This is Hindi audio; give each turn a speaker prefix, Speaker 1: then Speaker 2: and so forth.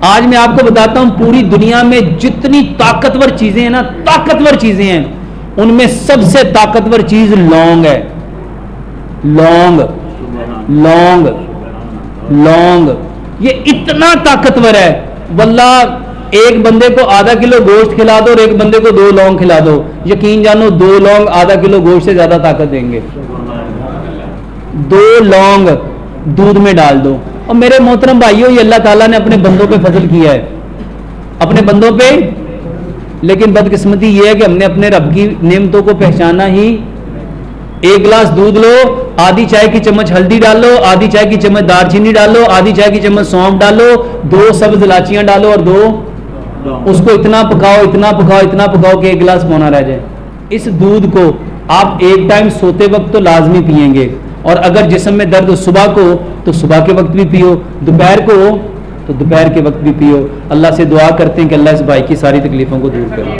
Speaker 1: आज मैं आपको बताता हूं पूरी दुनिया में जितनी ताकतवर चीजें हैं ना, ताकतवर चीजें हैं, उनमें सबसे ताकतवर चीज लौंग है। लौंग, लौंग, लौंग, ये इतना ताकतवर है। वल्लाह, एक बंदे को आधा किलो गोश्त खिला दो और एक बंदे को 2 लौंग खिला दो, यकीन जानो 2 लौंग आधा किलो गोश्त से ज्यादा ताकत देंगे। 2 लौंग दूध में डाल दो। और मेरे मोहतरम भाइयों, ये अल्लाह ताला ने अपने बंदों पे फजल किया है, अपने बंदों पे। लेकिन बदकिस्मती ये है कि हमने अपने रब की नेमतों को पहचाना ही। 1 गिलास दूध लो, आधी चाय की चम्मच हल्दी डालो, आधी चाय की चम्मच दालचीनी डालो, आधी चाय की चम्मच सौंफ डालो, 2 सब्ज इलाचियां डालो और 2 उसको इतना पकाओ, इतना पकाओ, इतना पकाओ कि 1 गिलास पौना रह जाए। इस दूध को आप एक टाइम सोते वक्त तो लाजमी पिएंगे, और अगर जिस्म में दर्द हो सुबह को तो सुबह के वक्त भी पियो, दोपहर को तो दोपहर के वक्त भी पियो। अल्लाह से दुआ करते हैं कि अल्लाह इस भाई की सारी तकलीफों को दूर करे।